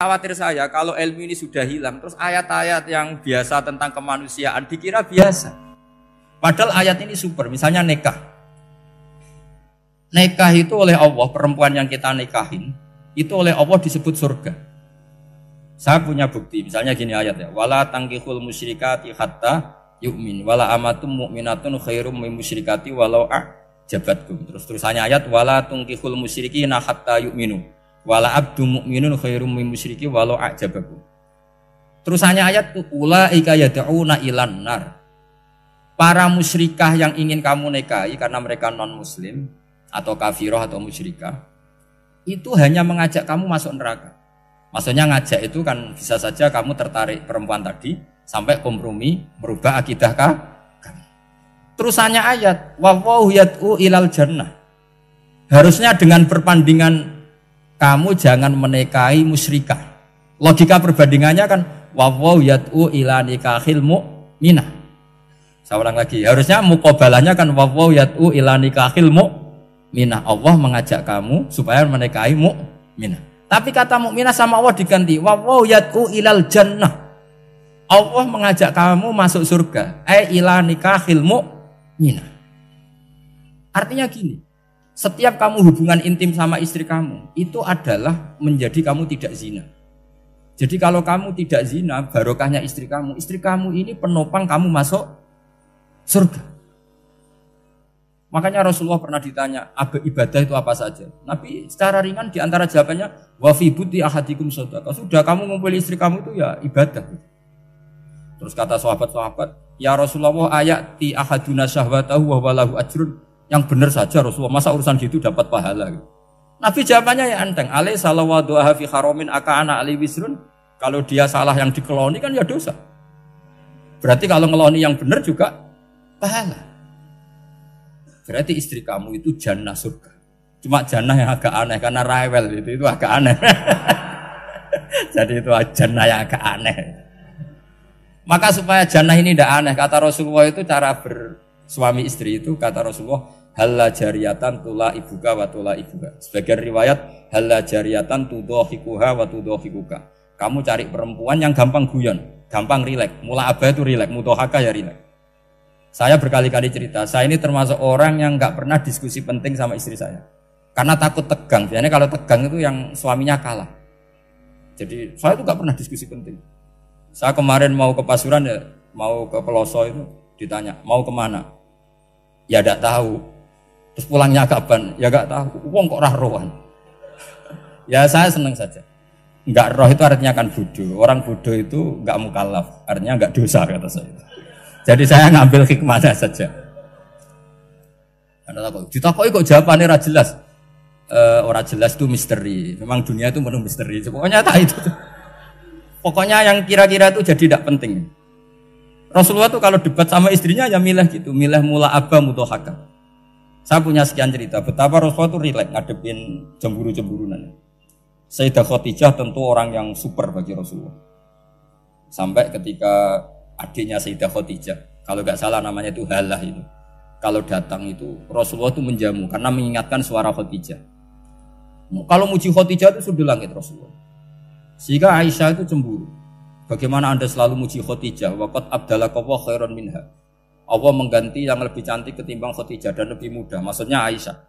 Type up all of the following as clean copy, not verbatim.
Khawatir saya kalau ilmu ini sudah hilang, terus ayat-ayat yang biasa tentang kemanusiaan dikira biasa. Padahal ayat ini super, misalnya nikah. Nikah itu oleh Allah, perempuan yang kita nikahin, itu oleh Allah disebut surga. Saya punya bukti, misalnya gini ayatnya, wala tangkihul musyrikati hatta yu'min, wala amatum mu'minatun khairum min musyrikati walau a'jabatkum. Terusannya ayat, wala tangkihul musyrikina hatta yu'minu, wala abdu mu'minun khairum min musyriki walau a'jabakum. Terusannya ayat itu, ulaika yad'una ilan nar. Para musyrikah yang ingin kamu nikahi karena mereka non muslim atau kafirah atau musyrikah, itu hanya mengajak kamu masuk neraka. Maksudnya ngajak itu kan bisa saja kamu tertarik perempuan tadi sampai kompromi merubah akidah kamu. Terusannya ayat, wallahu yad'u ilal jannah. Harusnya dengan perbandingan kamu jangan menikahi musyrikah. Logika perbandingannya kan wallahu yad'u ila nikahil mu'minah. Saya ulang lagi, harusnya muqabalahnya kan wallahu yad'u ila nikahil mu'minah. Allah mengajak kamu supaya menikahi mu'minah. Tapi kata mukminah sama Allah diganti wallahu yad'u ilal jannah. Allah mengajak kamu masuk surga. Ila nikahil mu'minah. Artinya gini, setiap kamu hubungan intim sama istri kamu itu adalah menjadi kamu tidak zina. Jadi kalau kamu tidak zina, barokahnya istri kamu ini penopang kamu masuk surga. Makanya Rasulullah pernah ditanya, ibadah itu apa saja? Nabi secara ringan diantara jawabannya, wa fi buti ahadikum shadaqah. Sudah kamu ngumpul istri kamu itu ya ibadah. Terus kata sahabat-sahabat, ya Rasulullah ayati ahaduna syahwatahu wa walahu ajrun. Yang benar saja Rasulullah, masa urusan gitu dapat pahala. Nabi jawabannya ya enteng, alai salawatu fi haramin aka'ana ali wisrun. Kalau dia salah yang dikeloni kan ya dosa. Berarti kalau ngeloni yang benar juga pahala. Berarti istri kamu itu jannah surga. Cuma jannah yang agak aneh karena rewel itu agak aneh. Jadi itu jannah yang agak aneh. Maka supaya jannah ini tidak aneh, kata Rasulullah itu cara bersuami istri itu, kata Rasulullah, halla jariyatan tula ibuka wa tula ibuka. Sebagian riwayat halla jariyatan tudhahikuha wa tudhahikuka. Kamu cari perempuan yang gampang guyon, gampang rileks. Mula abah itu rileks, mudhahaka ya rileks. Saya berkali-kali cerita, saya ini termasuk orang yang nggak pernah diskusi penting sama istri saya. Karena takut tegang. Biasanya kalau tegang itu yang suaminya kalah. Jadi saya itu nggak pernah diskusi penting. Saya kemarin mau ke Pasuruan ya, mau ke Peloso itu ditanya, mau kemana? Ya nggak tahu. Terus pulangnya kapan? Ya nggak tahu. Wong kok roh-rohan. Ya saya senang saja. Nggak roh itu artinya kan bodoh. Orang bodoh itu nggak mukallaf, artinya nggak dosa kata saya. Jadi saya ngambil hikmahnya saja. Ditakoki kok jawabannya ora jelas. Ora jelas itu misteri. Memang dunia itu penuh misteri. Pokoknya tak itu. Pokoknya yang kira-kira itu jadi tidak penting. Rasulullah tuh kalau debat sama istrinya ya milih gitu, milih mula abba mudhahaka. Saya punya sekian cerita betapa Rasulullah tuh rileks ngadepin cemburu-cemburunan. Sayyidah Khadijah tentu orang yang super bagi Rasulullah. Sampai ketika adiknya Sayyidah Khadijah, kalau nggak salah namanya itu Halah itu. Kalau datang itu Rasulullah itu menjamu karena mengingatkan suara Khadijah. Kalau muji Khadijah itu sudah langit Rasulullah. Sehingga Aisyah itu cemburu. Bagaimana Anda selalu muji Khadijah? Waqad abdalakallahu khairan minha. Allah mengganti yang lebih cantik ketimbang Khadijah dan lebih muda. Maksudnya Aisyah.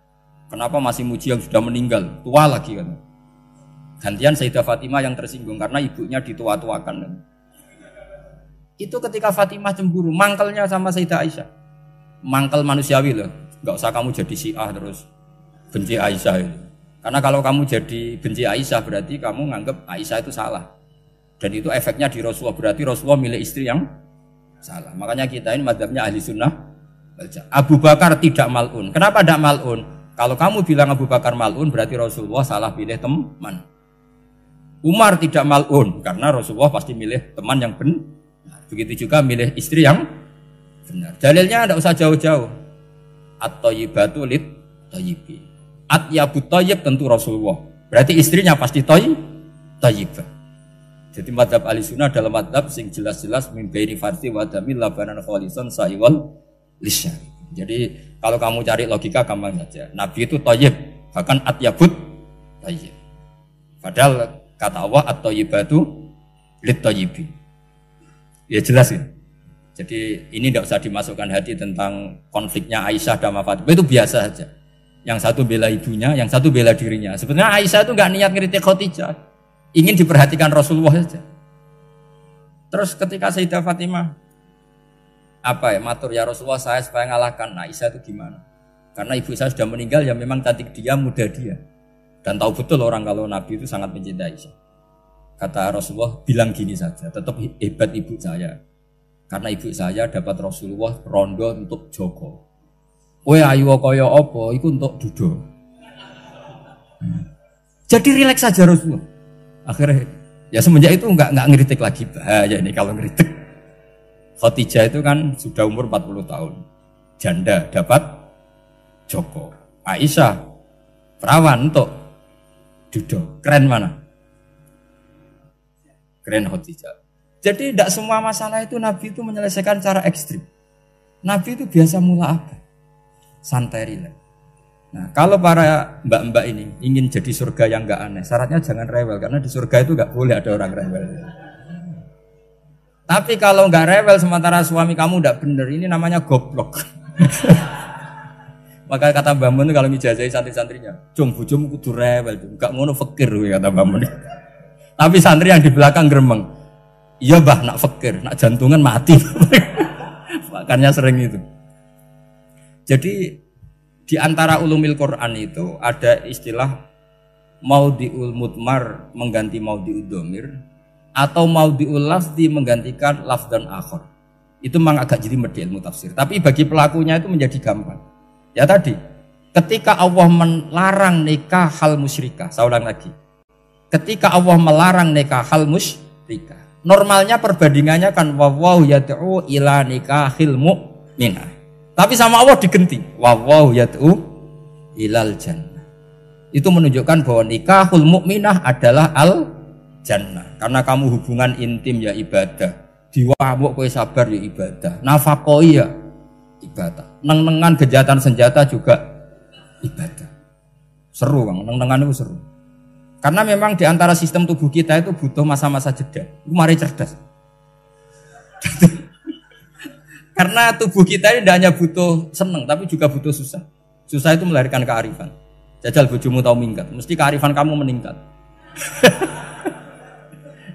Kenapa masih muji yang sudah meninggal? Tua lagi kan. Gantian Sayyidah Fatimah yang tersinggung karena ibunya ditua-tuakan. Itu ketika Fatimah cemburu, mangkelnya sama Sayyidah Aisyah. Mangkel manusiawi loh. Enggak usah kamu jadi Syiah terus benci Aisyah itu. Karena kalau kamu jadi benci Aisyah berarti kamu nganggap Aisyah itu salah. Dan itu efeknya di Rasulullah, berarti Rasulullah milih istri yang salah. Makanya kita ini mazhabnya ahli sunnah. Abu Bakar tidak mal'un. Kenapa tidak mal'un? Kalau kamu bilang Abu Bakar mal'un berarti Rasulullah salah pilih teman. Umar tidak mal'un karena Rasulullah pasti milih teman yang benar. Begitu juga milih istri yang benar. Dalilnya tidak usah jauh-jauh. At-thayyibatu lit-thayyibi. At-yabut thayyib tentu Rasulullah. Berarti istrinya pasti thayyibah. Jadi madhab ahli sunnah dalam madhab sing jelas-jelas min baini farsi wa damil labanan khalisan sa'iwal lisyari. Jadi kalau kamu cari logika gampang saja. Nabi itu thayyib, bahkan at-yabut thayyib. Padahal Kata Allah at-thayyibatu lit-thayyibi. Ya jelas ya. Jadi ini tidak usah dimasukkan hati tentang konfliknya Aisyah dan Fatimah, itu biasa saja. Yang satu bela ibunya, yang satu bela dirinya. Sebenarnya Aisyah itu nggak niat ngeritik Khadijah, ingin diperhatikan Rasulullah saja. Terus ketika Sayyidah Fatimah matur ya Rasulullah saya supaya ngalahkan Aisyah itu gimana? Karena ibu saya sudah meninggal, ya memang cantik dia, muda dia, dan tahu betul orang kalau Nabi itu sangat mencintai Aisyah. Kata Rasulullah, bilang gini saja, tetap hebat ibu saya. Karena ibu saya dapat Rasulullah rondo untuk Joko. Ayu kaya apa, itu untuk dudo. Jadi rileks saja Rasulullah. Akhirnya, ya semenjak itu enggak ngeritik lagi. Bahaya ini kalau ngeritik. Khadijah itu kan sudah umur 40 tahun. Janda dapat Joko. Aisyah, perawan untuk dudo. Keren mana? Keren Khadijah. Jadi tidak semua masalah itu Nabi itu menyelesaikan secara ekstrim. Nabi itu biasa mula apa? Santai rileks. Nah, kalau para mbak-mbak ini ingin jadi surga yang enggak aneh, syaratnya jangan rewel, karena di surga itu enggak boleh ada orang rewel. Tapi kalau enggak rewel sementara suami kamu enggak bener, ini namanya goblok. Maka kata Mbak Mun kalau ngijazahi santri-santrinya, "Cung bojomu kudu rewel, enggak ngono fakir," kata Mbak Mun. Tapi santri yang di belakang gremeng, "Iya Mbah, nak fakir, nak jantungan mati." Makanya sering itu. Jadi di antara ulumil Quran itu ada istilah maudhi'ul mudmar mengganti maudhi'ud dhamir atau maudhi'ul lafzi menggantikan lafdan akhar. Itu memang agak jadi di ilmu tafsir. Tapi bagi pelakunya itu menjadi gampang. Ya tadi, ketika Allah melarang nikah hal musyrikah, saya ulang lagi. Ketika Allah melarang nikah hal musyrikah, normalnya perbandingannya kan wallahu yad'u ila nikahil mu'minah. Tapi sama Allah digenti, wallahu yad'u ilal jannah. Itu menunjukkan bahwa nikahul mukminah adalah al jannah. Karena kamu hubungan intim ya ibadah. Diwamuk kowe sabar ya ibadah. Nafakoi ya ibadah. Neng-nengan kejahatan senjata juga ibadah. Seru Bang, neng-nengan itu seru. Karena memang di antara sistem tubuh kita itu butuh masa-masa jeda. Mari cerdas. Karena tubuh kita ini tidak hanya butuh seneng, tapi juga butuh susah. Susah itu melahirkan kearifan. Jajal bojomu tahu minggat, mesti kearifan kamu meningkat.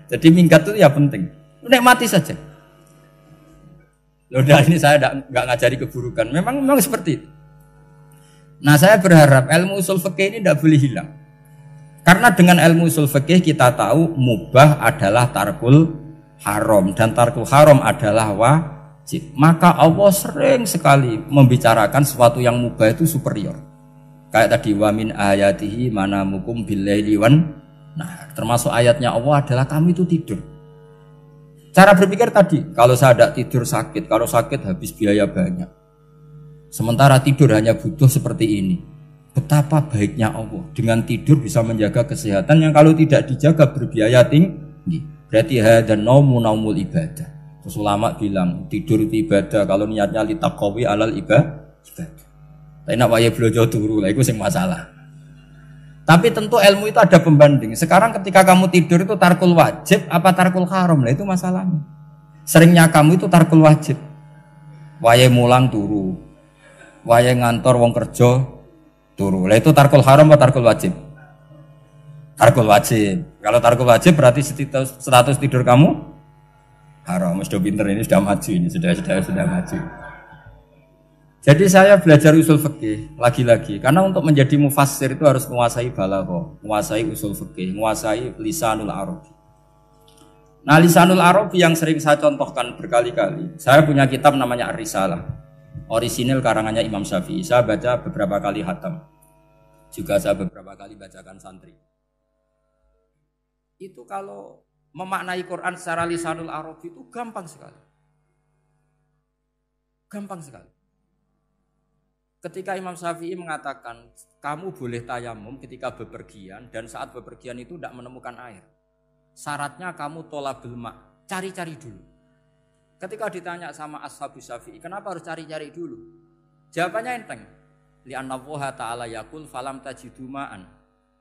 Jadi minggat itu ya penting. Nikmati saja. Udah ini saya nggak ngajari keburukan. Memang seperti itu. Nah saya berharap ilmu usul fikih ini tidak boleh hilang. Karena dengan ilmu usul fikih kita tahu mubah adalah tarkul haram dan tarkul haram adalah wajib. Maka Allah sering sekali membicarakan sesuatu yang mubah itu superior. Kayak tadi wa min ayatihi manamukum billaili wan nahar. Termasuk ayatnya Allah adalah kami itu tidur. Cara berpikir tadi, kalau saya tidak tidur sakit, kalau sakit habis biaya banyak. Sementara tidur hanya butuh seperti ini. Betapa baiknya Allah dengan tidur bisa menjaga kesehatan yang kalau tidak dijaga berbiaya tinggi. Berarti hadan naumul ibadah. Terus ulama bilang tidur itu ibadah kalau niatnya litaqawi alal ibadah. Tapi nak wae blojo turu lah itu sing masalah. Tapi tentu ilmu itu ada pembanding. Sekarang ketika kamu tidur itu tarkul wajib apa tarkul haram lah itu masalahnya. Seringnya kamu itu tarkul wajib. Wae mulang turu. Wae ngantor wong kerja turu. Lah itu tarkul haram atau tarkul wajib? Tarkul wajib. Kalau tarkul wajib berarti status tidur kamu haram. Sudah pinter ini sudah maju ini sudah maju. Jadi saya belajar usul fikih lagi-lagi karena untuk menjadi mufassir itu harus menguasai balaghah, menguasai usul fikih, menguasai lisanul arabi. Nah, lisanul arabi yang sering saya contohkan berkali-kali. Saya punya kitab namanya Ar-Risalah. Orisinil karangannya Imam Syafi'i. Saya baca beberapa kali khatam. Juga saya beberapa kali bacakan santri. Itu kalau memaknai Quran secara lisanul arabi itu gampang sekali. Gampang sekali. Ketika Imam Syafi'i mengatakan kamu boleh tayamum ketika bepergian dan saat bepergian itu tidak menemukan air. Syaratnya kamu tolabul ma', cari-cari dulu. Ketika ditanya sama ashabus Syafi'i, kenapa harus cari-cari dulu? Jawabannya enteng. Li'anna Allah ta'ala yaqul falam tajidu ma'an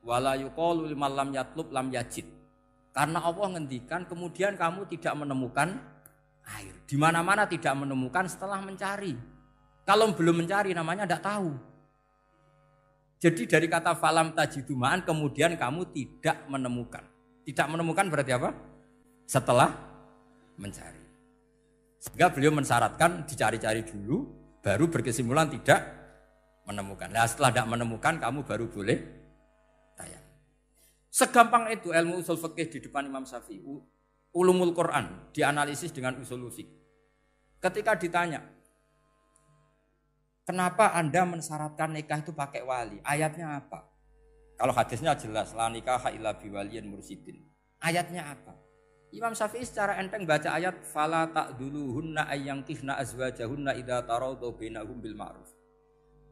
wa la yuqalu liman lam yatlub lam yajid. Karena Allah ngendikan kemudian kamu tidak menemukan air. Di mana-mana tidak menemukan setelah mencari. Kalau belum mencari namanya tidak tahu. Jadi dari kata falam tajidumaan kemudian kamu tidak menemukan. Tidak menemukan berarti apa? Setelah mencari. Sehingga beliau mensyaratkan dicari-cari dulu, baru berkesimpulan tidak menemukan. Nah setelah tidak menemukan kamu baru boleh tayang. Segampang itu ilmu usul fikih di depan Imam Syafi'i. Ulumul Quran dianalisis dengan usul fikih. Ketika ditanya, kenapa Anda mensyaratkan nikah itu pakai wali? Ayatnya apa? Kalau hadisnya jelas, la nikaha illa biwaliyin mursidin. Ayatnya apa? Imam Syafi'i secara enteng baca ayat fala ta'duluhunna ayyangkihna azwajahunna idza tarawdu bainahum bil ma'ruf.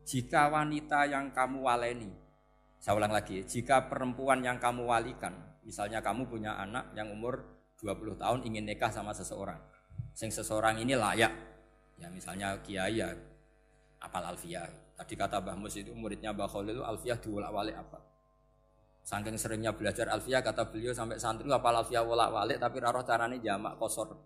Jika wanita yang kamu waleni, saya ulang lagi, jika perempuan yang kamu walikan, misalnya kamu punya anak yang umur 20 tahun ingin nikah sama seseorang. Seseorang ini layak. Ya misalnya kiai ya apal alfiyah. Tadi kata Mbah Mus itu muridnya Mbah Khalil alfiyah diwolak-walik apa. Saking seringnya belajar alfiyah kata beliau sampai santri apal alfiyah wolak-walik tapi ora roh carane jamak kosor.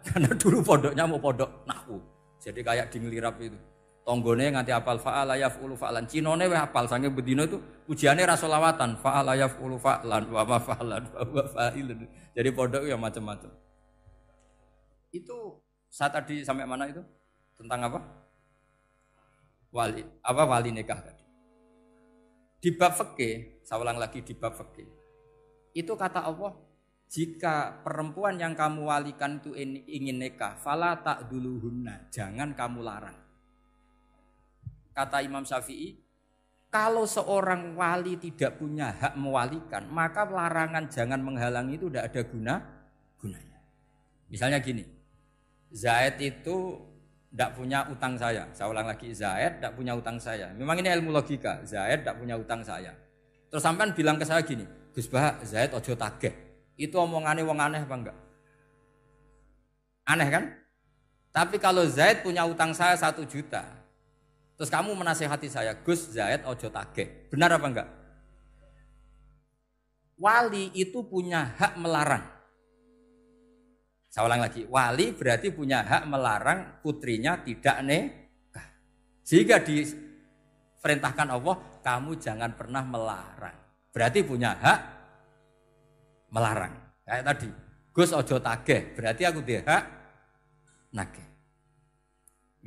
Karena dulu pondoknya mau pondok nahwu. Jadi kayak di ngelirap itu. Tonggone nganti apal fa'ala yaf'ulu fa'lan. Cinone wis apal saking bedino itu pujiane ra selawatan fa'ala yaf'ulu fa'lan wa ma fa'lan wa huwa fa'ilun. Jadi pondok ya macam-macam. Itu saat tadi sampai mana itu? Tentang apa? Wali nikah tadi. Di bab fikih, saya ulang lagi di bab fikih. Itu kata Allah, jika perempuan yang kamu walikan itu ingin nikah, fala ta'duluhunna, jangan kamu larang. Kata Imam Syafi'i, kalau seorang wali tidak punya hak mewalikan, maka larangan jangan menghalangi itu tidak ada gunanya. Misalnya gini, Zaid itu tidak punya utang saya ulang lagi, Zaid tidak punya utang saya. Memang ini ilmu logika, Zaid tidak punya utang saya. Terus sampean bilang ke saya gini, Gus Bah, Zaid ojo tagih. Itu omongannya wong aneh apa enggak? Aneh kan? Tapi kalau Zaid punya utang saya 1 juta, terus kamu menasihati saya, Gus Zaid ojo tagih. Benar apa enggak? Wali itu punya hak melarang. Saya ulang lagi, wali berarti punya hak melarang putrinya tidak nikah. Jika diperintahkan Allah, kamu jangan pernah melarang. Berarti punya hak melarang. Kayak tadi, Gus ojo tagih, berarti aku dia hak nagih.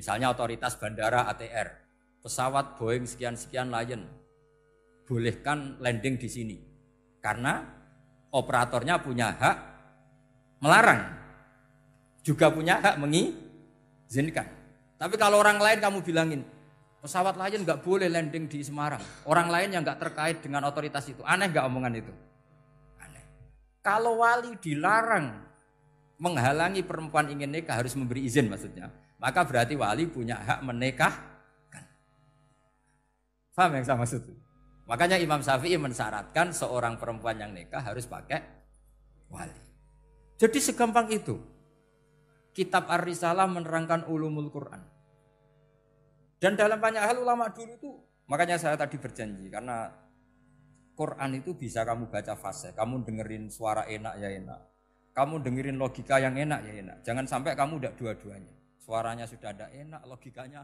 Misalnya otoritas bandara ATR, pesawat Boeing sekian-sekian Lion, bolehkan landing di sini. Karena operatornya punya hak melarang. Juga punya hak mengizinkan. Tapi kalau orang lain kamu bilangin, pesawat Lion nggak boleh landing di Semarang. Orang lain yang nggak terkait dengan otoritas itu, aneh nggak omongan itu? Aneh. Kalau wali dilarang menghalangi perempuan ingin nikah harus memberi izin maksudnya, maka berarti wali punya hak menikahkan. Paham yang saya maksud? Makanya Imam Syafi'i mensyaratkan seorang perempuan yang nikah harus pakai wali. Jadi segampang itu. Kitab Ar-Risalah menerangkan ulumul Quran. Dan dalam banyak hal ulama dulu itu, makanya saya tadi berjanji, karena Quran itu bisa kamu baca fase, kamu dengerin suara enak ya enak, kamu dengerin logika yang enak ya enak. Jangan sampai kamu udah dua-duanya. Suaranya sudah ada enak, logikanya